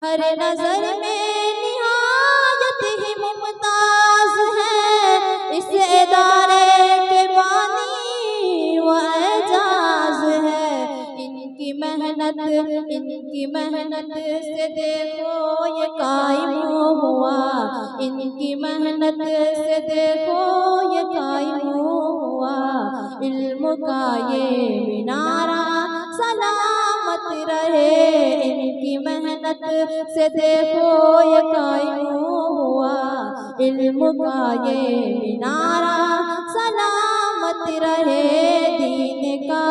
हर नजर में निहायत ही मुमताज है, इस इदारे के बानी व एजाज है। इनकी मेहनत से देखो ये कायम हुआ, इनकी मेहनत से देखो ये कायम हुआ। इल्म का ये मिनारा सलामत रहे, इनकी मेहनत से देखो ये कायम हुआ। इल्म का ये मिनारा सलामत रहे, दीन का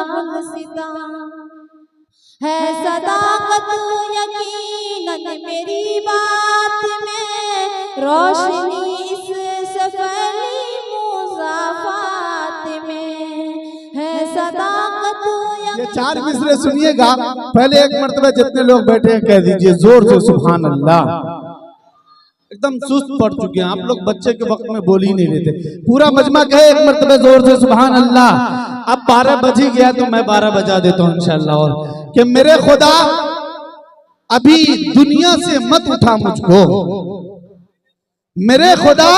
गुलसितां है सदाकत यकीनन मेरी बात में, रोशनी इससे फैली मुज़ाफ़ात में है सदाकत। ये चार मिसरे सुनिएगा, पहले एक मर्तबा जितने लोग बैठे हैं कह दीजिए जोर से सुभान अल्लाह। एकदम सुस्त पड़ चुके हैं आप लोग, बच्चे के वक्त में बोल ही नहीं रहे थे। पूरा मजमा कहे एक मर्तबा जोर से सुभान अल्लाह। अब 12 बज ही गया तो मैं 12 बजा देता हूँ इंशाअल्लाह। और कि मेरे खुदा अभी दुनिया से मत उठा मुझको, मेरे खुदा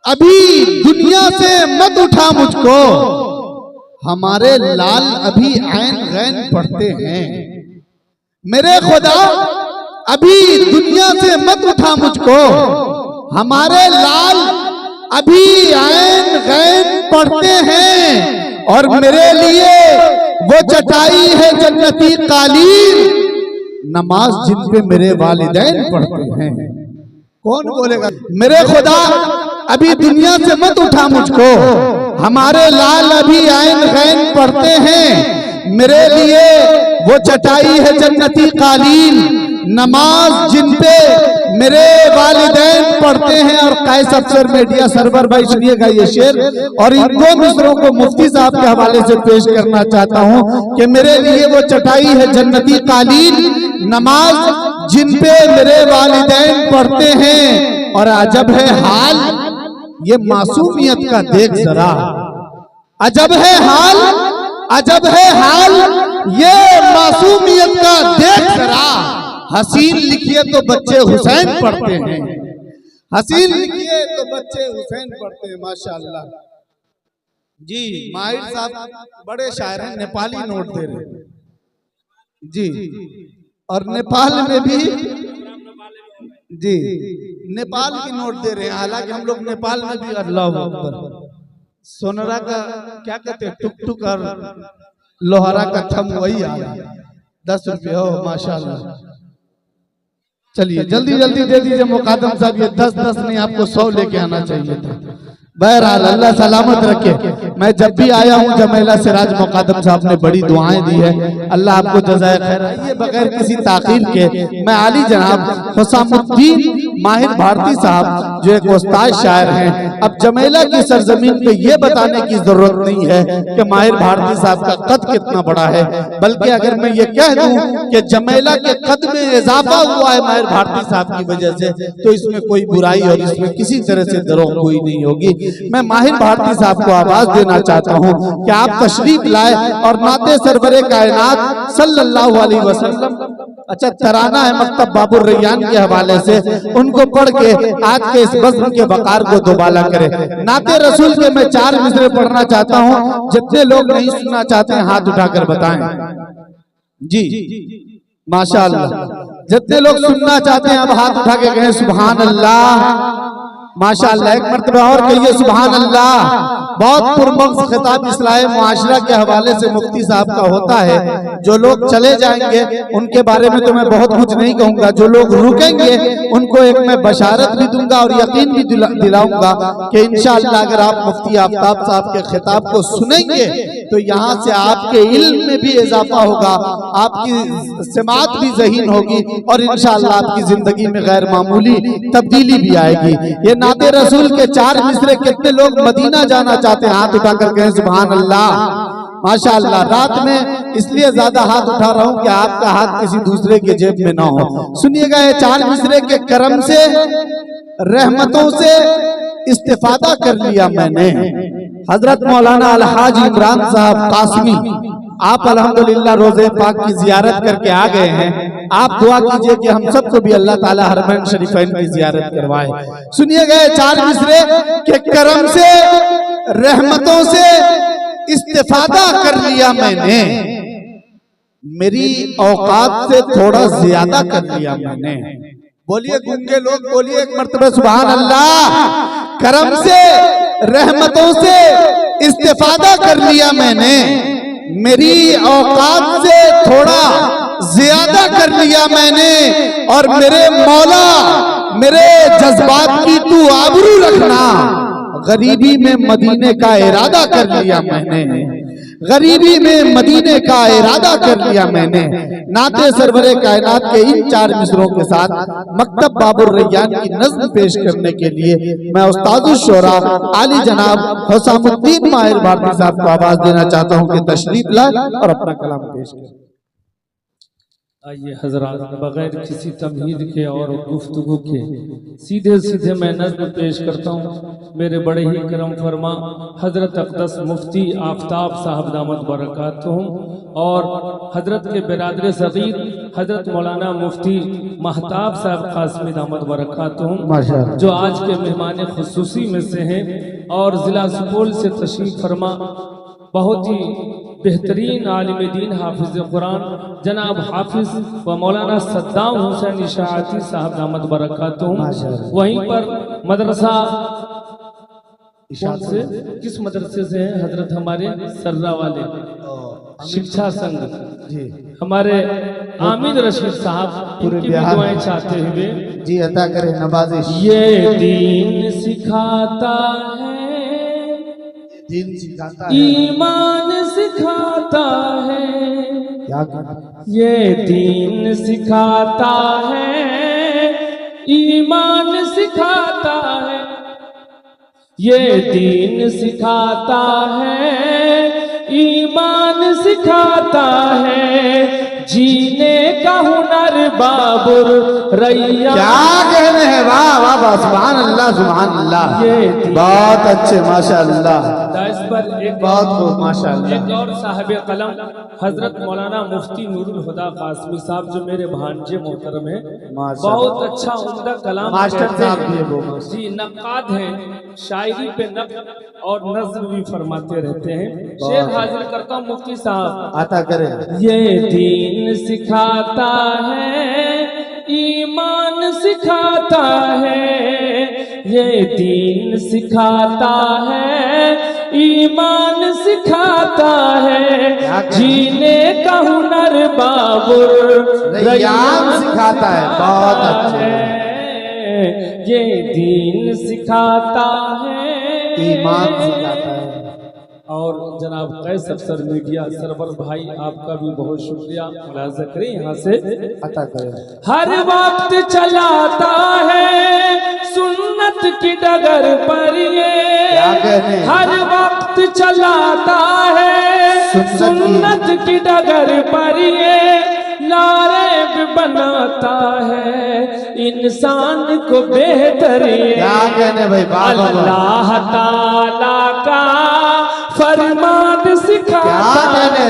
अभी दुनिया से मत उठा मुझको। हमारे लाल अभी ऐन गैन पढ़ते हैं, मेरे खुदा अभी दुनिया से मत उठा मुझको। हमारे लाल अभी ऐन गैन पढ़ते हैं, और मेरे लिए वो चटाई है जन्नती कालीन, नमाज जिन पे मेरे वालिदैन पढ़ते हैं। कौन बोलेगा? मेरे खुदा अभी दुनिया से मत उठा मुझको, हमारे लाल अभी ऐन गैन पढ़ते हैं, मेरे लिए वो चटाई है जन्नती कालीन, नमाज जिन पे मेरे वालिदैन पढ़ते हैं। और कैस अफसर मीडिया सरवर भाई सुनिएगा ये शेर, और इन दो मिसरों को मुफ्ती साहब के हवाले से पेश करना चाहता हूं कि मेरे लिए वो चटाई है जन्नती कालीन, नमाज जिन पे मेरे वालिदैन पढ़ते हैं। और अजब है हाल ये मासूमियत का, देख जरा अजब है हाल, अजब है हाल ये मासूमियत का, देख जरा। हसीन लिखिए तो बच्चे हुसैन पढ़ते हैं, हसीन लिखिए तो बच्चे हुसैन पढ़ते हैं। माशाअल्लाह जी, माहिर साहब बड़े शायर हैं, नेपाली नोट दे रहे हैं जी। और नेपाल में भी जी नेपाल की नोट दे रहे हैं, हालांकि हम लोग नेपाल में भी अल्लाह अकबर सोनरा का क्या कहते हैं, टुक टुक और लोहारा का थम वही आ 10 रुपये हो। माशाअल्लाह चलिए जल्दी जल्दी दे दीजिए मुकादम साहब, ये 10-10 नहीं आपको 100 लेके आना चाहिए था। बहरहाल अल्लाह सलामत रखे। मैं जब भी आया हूँ जमेला सिराज मुकादम साहब ने बड़ी दुआएं दी है, अल्लाह आपको जज़ाए खैर। आइए बगैर किसी ताखीर के मैं आली जनाब हुसामुद्दीन माहिर भारती साहब जो एक उस्ताद शायर हैं, अब जमेला की सरजमीन पे ये बताने की जरूरत नहीं है कि माहिर भारती साहब का कद कितना बड़ा है, बल्कि अगर मैं ये कह दूं कि जमेला के कद में इजाफा हुआ है माहिर भारती साहब की वजह से, तो इसमें कोई बुराई और इसमें किसी तरह से दरोग कोई नहीं होगी। मैं माहिर भारती साहब को आवाज देना चाहता हूं कि आप तशरीफ लाए और नाते सरवरे कायनात सल्लल्लाहु अलैहि वसल्लम, अच्छा तराना है मकतब बाबुर रैयान के हवाले से, उनको पढ़ के आज के इस बज़्म के वकार को दोबाला करें। नाते रसूल के मैं 4 मिसरे पढ़ना चाहता हूं, जितने लोग नहीं सुनना चाहते हैं हाथ उठाकर बताएं जी। माशाअल्लाह जितने लोग सुनना चाहते हैं अब हाथ उठा के कहें सुभान अल्लाह। माशाअल्लाह एक मर्तबा और कहिए सुभान अल्लाह। बहुत पुरमख्स खिताब इस्लाह मुआशरा के हवाले से मुफ्ती साहब का होता है। जो लोग चले जाएंगे उनके बारे में तो मैं बहुत कुछ नहीं कहूंगा, जो लोग रुकेंगे उनको एक मैं बशारत भी दूंगा और यकीन भी दिलाऊंगा कि इंशाअल्लाह अगर आप मुफ्ती आफ्ताब साहब के खिताब को सुनेंगे तो यहाँ से आपके इल्म में भी इजाफा होगा, आपकी सिमात भी ज़हीन होगी और इंशाअल्लाह आपकी जिंदगी में गैर मामूली तब्दीली भी आएगी। ये नाते रसूल के 4 मिसरे कितने लोग मदीना जाना चाहते हैं हाथ उठाकर कहें सुभान अल्लाह। माशाअल्लाह रात में इसलिए ज्यादा हाथ उठा रहा हूं कि आपका हाथ किसी दूसरे के जेब में ना हो। सुनिएगा ये 4 मिसरे के करम से, रहमतों से, इस्तेफादा कर लिया मैंने। हजरत मौलाना अलहाज इमरान साहब कासमी, आप अल्हम्दुलिल्लाह रोजे पाक की जियारत करके आ गए हैं। आप दुआ कीजिए कि हम सबको भी अल्लाह ताला हरमैन शरीफैन की जियारत करवाए। सुनिए गए 4 मिसरे के करम से रहमतों से इस्तेफादा कर लिया मैंने, मेरी औकात से थोड़ा ज्यादा कर लिया मैंने। बोलिए गूंगे लोग, बोलिए एक मर्तबा सुभान अल्लाह। करम से रहमतों से इस्तेफादा कर लिया मैंने, मेरी औकात से थोड़ा ज्यादा कर लिया मैंने। और मेरे मौला मेरे जज्बात की तू आबरू रखना, गरीबी में मदीने का इरादा कर लिया मैंने, गरीबी में मदीने का इरादा कर लिया मैंने। नाते सरवरे कायनात के इन 4 मिसरों के साथ मकतब बाबुर रैयान की नज़्म पेश करने के लिए मैं उस्तादुल शोरा आली जनाब हुसामुद्दीन माहिर भारती साहब को आवाज देना चाहता हूं कि तशरीफ लाए और अपना कलाम पेश करें। आइए हजरात, बगैर किसी तमहीद के और गुफ्तगू के सीधे सीधे मैं नज़्म पेश करता हूँ। मेरे बड़े ही करम फरमा हजरत अक़दस मुफ्ती आफ्ताब साहब दामत बरकातुहुम और हजरत के बिरादर सगीर हजरत मौलाना मुफ्ती महताब साहब कासमी दामत बरकातुहुम, जो आज के मेहमान खुसूसी में से हैं और ज़िला सुपौल से तशरीफ फरमा बहुत ही बेहतरीन आलिम दीन हाफिज कुरान जनाब हाफिज व मौलाना सद्दाम हुसैन इशाअती साहब दामत बरकातुहुम। वहीं पर मदरसा से किस मदरसे से हैं हजरत हमारे सर्रा वाले शिक्षा संघ हमारे आमिद रशीद साहब, इनकी भी दुआएं चाहते हुए जी अता करें नवाजिश। ये दीन सिखाता है, दीन सिखाता है, ईमान सिखाता है, ये दीन सिखाता है, ईमान सिखाता है, ये दीन सिखाता है, ईमान सिखाता है, जीने का हुनर बाबुर रैया। क्या कहने हैं, वाह वाह वाह, सुभान अल्लाह सुभान अल्लाह, बहुत अच्छे माशाअल्लाह। इस पर एक बहुत खूब माशाअल्लाह। एक और साहिब कलम हजरत मौलाना मुफ्ती नूरुल हुदा कासमी साहब, जो मेरे भांजे मोहतरम हैं, बहुत अच्छा उम्दा कलाम मास्टर साहब भी वो जी नक्काद हैं, शायरी पे नक्द और नज़्म भी फरमाते रहते हैं। शेर हाजिर करता हूँ मुफ्ती साहब, आता करें। ये दीन सिखाता है, ईमान सिखाता है, ये दीन सिखाता है, ईमान सिखाता है, जीने का हुनर बाबुर रैयान सिखाता है। बहुत अच्छे। ये दीन सिखाता है, ईमान सिखाता है। और जनाब कैस अफसर मीडिया सरवर भाई, आपका भी बहुत शुक्रिया। मुलाज़ा करें यहाँ से अता करें। हर वक्त चलाता है सुन्नत की डगर पर ये, हर वक्त चलाता है सुन्नत की डगर पर ये, नारे भी बनाता है इंसान को बेहतर। क्या कहने भाई, अल्लाह ताला का फरमान सिखाता है,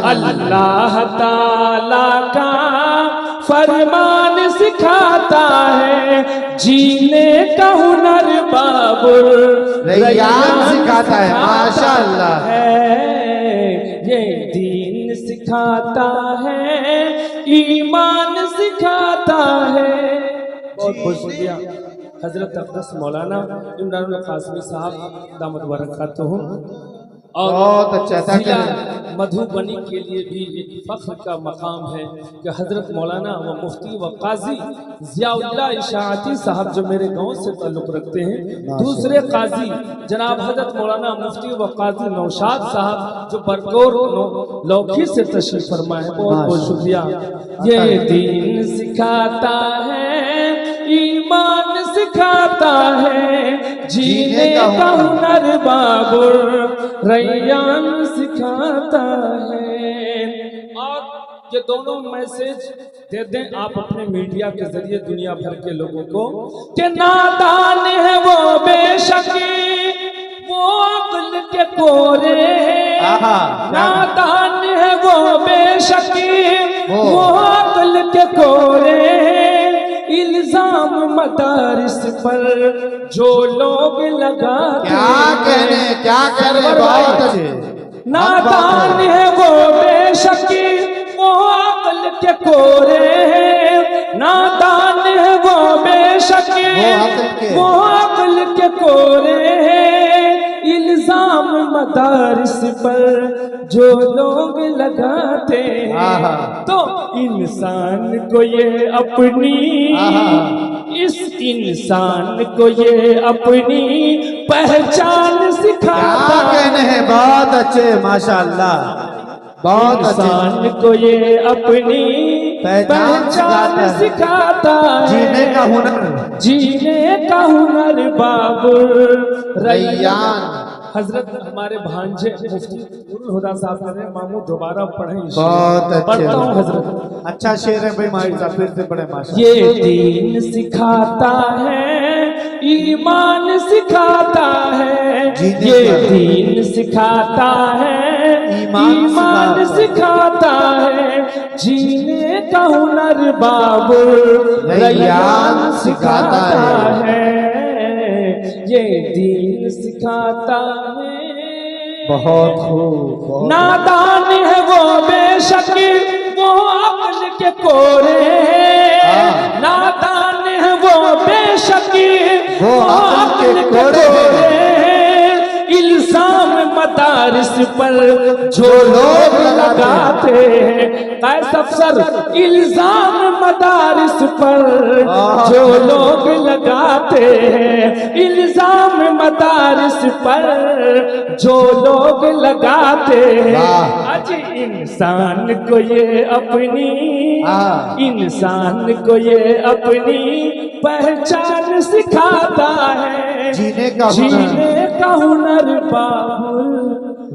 अल्लाह ताला का फरमान सिखाता है, जीने का हुनर बाबुर रैयान सिखाता है। माशाअल्लाह। ये दीन सिखाता है, ईमान सिखाता है। बहुत बहुत शुक्रिया हजरत अक़दस मौलाना इमरान कासमी साहब दामत बरकातुहुम। और बहुत अच्छा जिला मधुबनी के लिए भी एक फख्र का मकाम है कि हजरत मौलाना व मुफ्ती व काजी ज़ियाउल्लाह इशाअती साहब, जो मेरे गांव से ताल्लुक़ रखते हैं, दूसरे काजी जनाब हजरत मौलाना मुफ्ती व काजी नौशाद साहब, जो बरकोर लौकी से तशरीफ फरमा है। बहुत बहुत शुक्रिया। ये दीन सिखाता है, ईमान सिखाता है, जीने का हुनर बाबुर रैयान सिखाता है। और ये दोनों मैसेज दे दें आप अपने मीडिया के जरिए दुनिया भर के लोगों को कि नादान है वो बेशक वो अक्ल के कोरे, नादान है वो बेशक वो अक्ल के कोरे, इल्जाम मदारिस पर जो लोग लगाते क्या कहने बहुत अच्छे। नादान है वो बेशक वो अक्ल के कोरे, नादान है वो बेशक वो अक्ल के कोरे, इल्जाम मदारिस पर जो लोग लगाते हैं तो इंसान को ये अपनी इस इंसान को ये अपनी पहचान सिखाता है। बहुत अच्छे माशाअल्लाह, बहुत इंसान को ये अपनी पहचान सिखाता है, जीने का हुनर बाबुल रैयान। हजरत हमारे भांजे मुफ्ती नूरुल हुदा साहब कह रहे हैं मामू दोबारा पढ़ें। बहुत अच्छे हजरत, अच्छा शेर है भाई माइक साहब, फिर से पढ़े माशाअल्लाह। ये दीन सिखाता है, ईमान सिखाता है, ये दीन सिखाता है, ईमान सिखाता है, जीने का हुनर बाबुल रैयान सिखाता है, ये दीन सिखाता है। बहुत खूब। नादान है वो बेशक वो अक्ल के कोरे, नादान है वो बेशक वो अक्ल के कोरे, इल्जाम मदारिस पर जो लोग लगाते हैं, कैस अफसर इल्जाम मदारिस पर जो लोग लगाते हैं, इल्जाम मदारिस पर जो लोग लगाते हैं, आज इंसान को ये अपनी इंसान को ये अपनी पहचान सिखाता है, जीने का हुनर बाबुल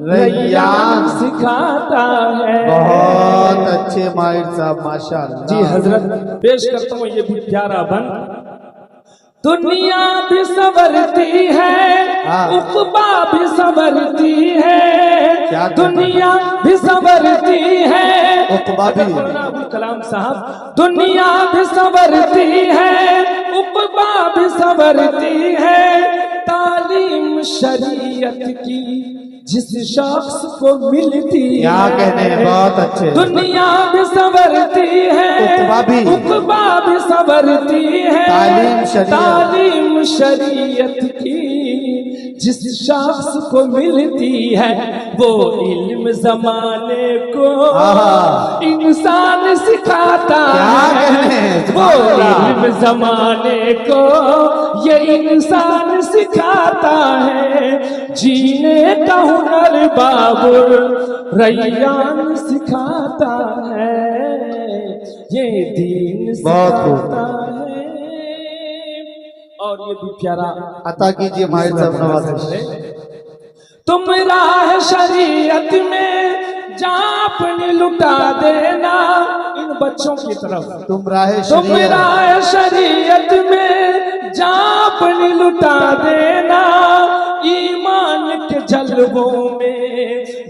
रैयान सिखाता है। बहुत अच्छे माहिर साहब माशाअल्लाह। जी हजरत, पेश करता हूँ ये भी प्यारा बन। दुनिया भी संवरती है, उक़बा भी संवरती है, दुनिया भी संवरती है, उक़बा भी। अब्दुल कलाम साहब, दुनिया भी संवरती है, उक़बा भी संवरती है, तालीम शरीयत की जिस शख्स को मिलती है, क्या कहने हैं, बहुत अच्छे। दुनिया भी संवरती है, उक़बा भी संवरती है, तालीम शरीयत की जिस शख्स को मिलती है, वो इल्म जमाने को इंसान सिखाता है, वो इल्म जमाने को ये इंसान सिखाता है, जीने का हुनर बाबुल रैयान सिखाता है, ये दीन सिखाता है। और ये भी प्यारा अता कीजिए माहिर साहब नवाज़। तुम राह शरीयत में जहाँ अपनी लुटा देना, इन बच्चों की तरफ तुम राह शरीयत में जहाँ अपनी लुटा देना, ईमान के जलवों में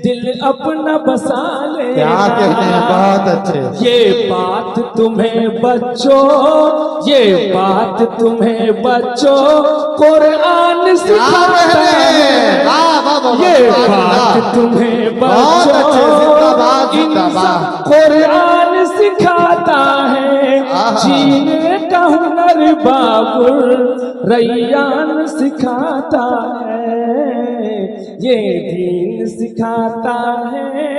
दिल अपना बसा ले। क्या कहते हैं, बहुत अच्छे। ये बात तुम्हें बच्चों, ये बात तुम्हें बच्चों कुरान सिखाता है, ये बात तुम्हें बच्चों कुरान सिखाता है, जीने का हुनर बाबुल रैयान सिखाता है, ये दीन सिखाता है,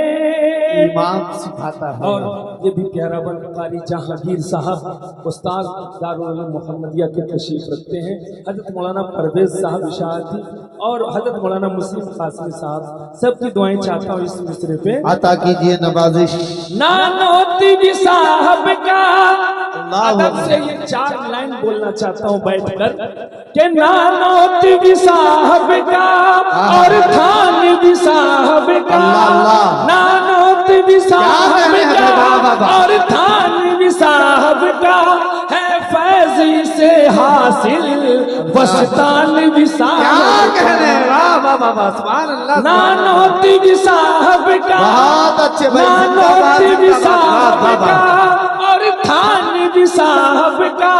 ईमान सिखाता है। और ये भी प्यारा बन कारी जहांगीर साहब उस्ताद दारुल उलूम मोहम्मदिया के तशरीफ रखते हैं, हजरत मौलाना परवेज साहब इशाअती और हजरत मौलाना मुस्लिम कासिमी साहब, सबकी दुआएं चाहता हूँ इस मिसरे पे। अता कीजिए नवाजिश। नानोती भी साहब का अदब से ये 4 लाइन बोलना चाहता हूँ बैठकर कि नानोत भी साहब का और थान भी साहब का, नानोत भी साहब का और थान भी साहब का है फैज से हासिल वस्तान भी साहब का, नानोत भी साहब का, बहुत अच्छे भाई, नानोत भी साहब का और थान भी साहब का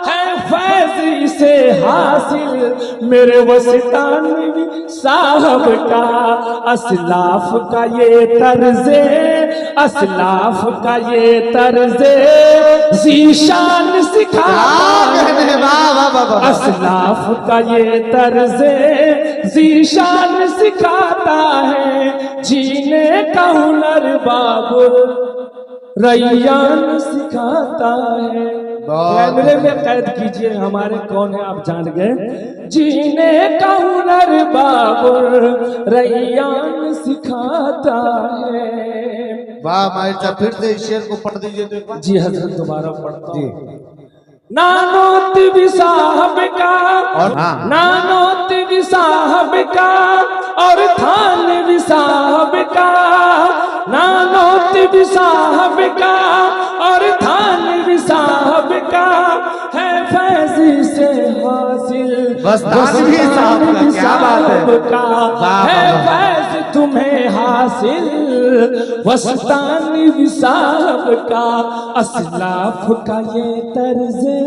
है फैज से हासिल मेरे वस्तान भी साहब का, असलाफ का ये तर्जे, असलाफ का ये तर्जे जीशान सिखाता है, असलाफ का ये तर्जे जीशान सिखाता है, जीने का हुनर बाबुल रैयान सिखाता है। कैमरे में कैद कीजिए हमारे कौन है आप जान गए, जीने का हुनर बाबुल रैयान सिखाता है। वाह माहिर साहब, फिर से इस शेर को पढ़ दीजिए तो एक बार। जी हजरत दोबारा पढ़ता हूँ। नानोत भी साहब का और नानोत भी साहब का और थान भी साहब का, नानोत भी साहब का और थान भी साहब का है फैज से हासिल वस्तान भी साहब का, क्या बात है, का है फैज तुम्हें हासिल वस्तान भी साहब का, असलाफ का ये तर्जे,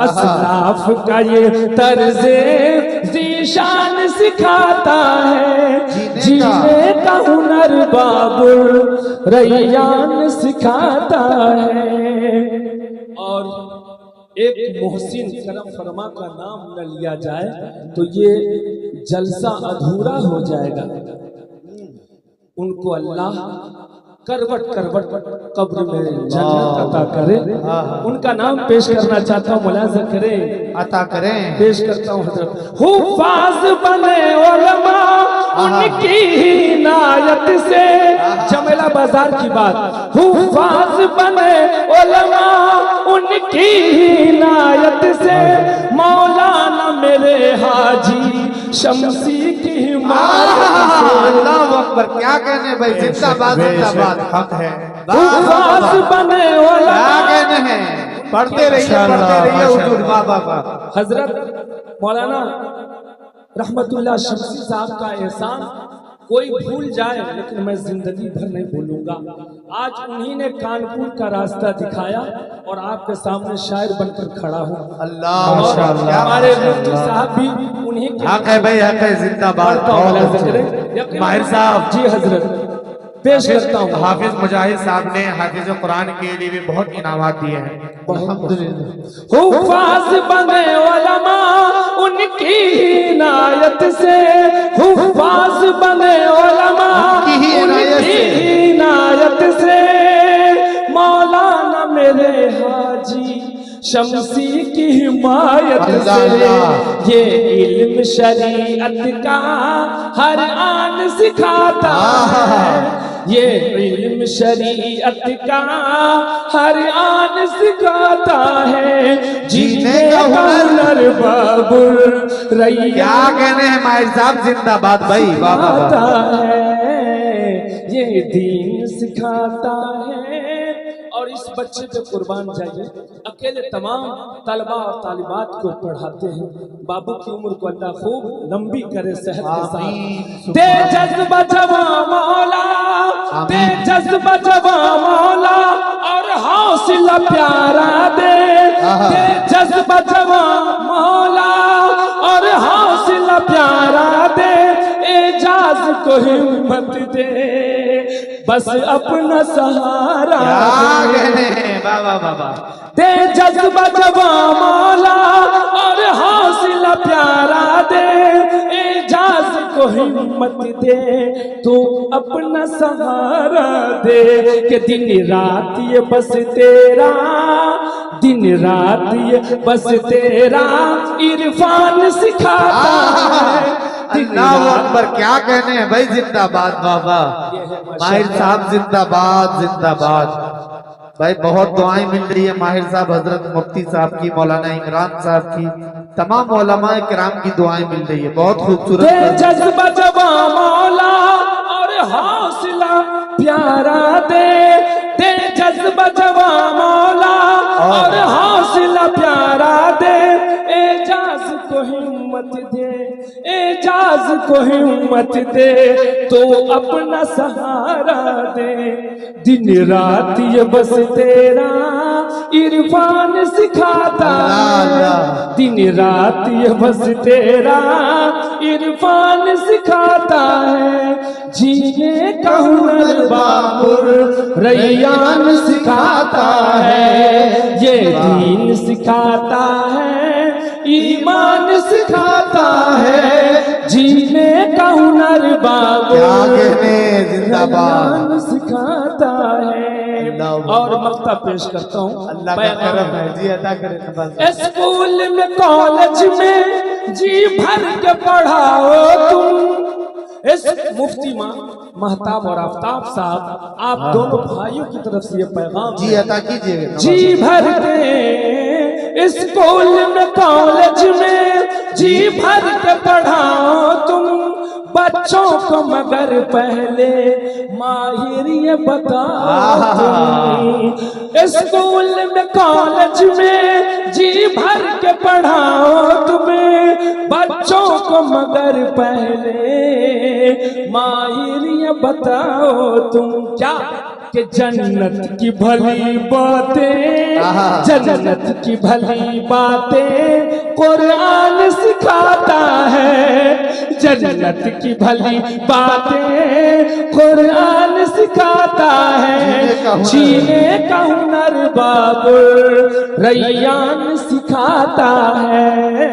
असलाफ का ये तर्जे जीशान सिखाता है, जीने का हुनर बाबुल रैयान सिखाता है। और एक मोहसिन करम फरमा का नाम न लिया जाए तो ये जलसा अधूरा हो जाएगा। उनको अल्लाह करवट करवट कब्र में जन्नत अता करे। उनका नाम पेश करना चाहता हूँ, मुलाज़ा करें, अता करें। पेश करता हूँ हजरत। हुफ़ाज़ बने उलमा उनकी हिनायत से, जमेला बाजार की बात, हुफ़ाज़ बने उलमा उनकी हिनायत से, मौलाना मेरे हाजी शमसी की अल्लाहु अकबर, क्या कहने भाई, जिंदाबाद जिंदाबाद, हक है। हुफ़ाज़ बने उलमा, क्या कहने हैं, पढ़ते रहिए हुजूर। वाह वाह वाह। हजरत मौलाना रहमतुल्लाह शमसी साहब का एहसान कोई भूल जाए लेकिन मैं जिंदगी भर नहीं भूलूंगा। आज उन्हीं ने कानपुर का रास्ता दिखाया और आपके सामने शायर बनकर खड़ा हूँ। अल्लाह और माशाअल्लाह, हमारे मुफ्ती साहब भी उन्हीं के हक है भाई, हक है, जिंदाबाद। माहिर साहब जी हजरत पेश करता हूँ। हाफिज मुजाहिद साहब ने हाफिज कुरान के लिए भी बहुत इनामात दिए हैं, अल्हम्दुलिल्लाह। हुफ़ाज़ बने उलमा उनकी हिनायत से, हुफ़ाज़ बने उलमा उनकी हिनायत से, मौलाना मेरे हाजी शमसी की हिमायत से, ये इल्म शरीयत का हर आन सिखाता है, ये इल्म शरीयत का हर आन सिखाता है, जीने का हुनर बाबुल रैया। क्या कहने हैं माहिर साहब, जिंदाबाद भाई। वाह वाह वाह। ये दीन सिखाता है। और इस बच्चे पे कुर्बान जाइए, अकेले तमाम तलबा और तालिबात को पढ़ाते हैं। बाबू की उम्र को अल्लाह खूब लंबी करे, सेहत के साथ दे जज्बा जवा मौला, दे जज्बा जवा मौला और हौसला प्यारा दे, दे जज्बा जवा मौला और हौसला प्यारा दे, एजाज को हिम्मत दे, बस अपना सहारा दे, जज्बा जवा मौला और हौसला प्यारा दे, एजाज को हिम्मत दे, तू अपना सहारा दे, कि दिन रात ये बस तेरा, दिन रात ये बस तेरा इरफान सिखाता है। अल्लाहु अकबर, क्या कहने हैं भाई, जिंदाबाद। वाह वाह, माहिर साहब जिंदाबाद जिंदाबाद। भाई बहुत दुआएं मिल रही है माहिर साहब, हजरत मुफ्ती साहब की, मौलाना इमरान साहब की, तमाम उलमा किराम की दुआएं मिल रही है। बहुत खूबसूरत जज्बा जवा मौला और हौसला प्यारा दे, दे जज्बा जवा मौला और हौसला प्यारा दे, एजाज को हिम्मत दे, एजाज को हिम्मत दे, तो अपना सहारा दे, दिन रात ये बस तेरा इरफान सिखाता है, दिन रात ये बस तेरा इरफान सिखाता है, जीने का हुनर बाबुर रैयान सिखाता है, ये दीन सिखाता है, ईमान सिखाता है, जीने का हुनर बाबुर रैयान सिखाता है। और मक्ता पेश करता हूँ, अल्लाह का करम है जी, अदा करें। स्कूल में कॉलेज में जी भर के पढ़ाओ तुम, इस मुफ्ती महताब और आफ्ताब साहब, आप दोनों भाइयों की तरफ से ये पैगाम जी अदा कीजिएगा। जी भर के स्कूल में कॉलेज में जी भर के पढ़ाओ तुम बच्चों को, मगर पहले माहिर ये बताओ तुम, स्कूल में कॉलेज में जी भर के पढ़ाओ तुम्हें बच्चों को, मगर पहले माहिर ये बताओ तुम, क्या कि जन्नत की भली बातें, जन्नत की भली बातें कुरान सिखाता है, जन्नत की भली बातें कुरान सिखाता है, जीने का हुनर बाबुर रैयान सिखाता है,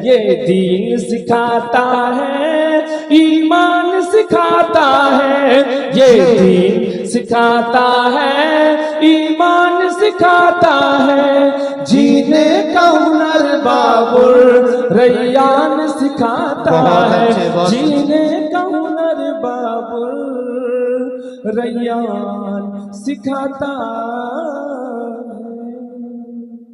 ये दीन सिखाता है, ईमान सिखाता है, ये दीन सिखाता है, ईमान सिखाता है, जीने का हुनर बाबुर रैयान सिखाता है, जीने का हुनर बाबुर रैयान सिखाता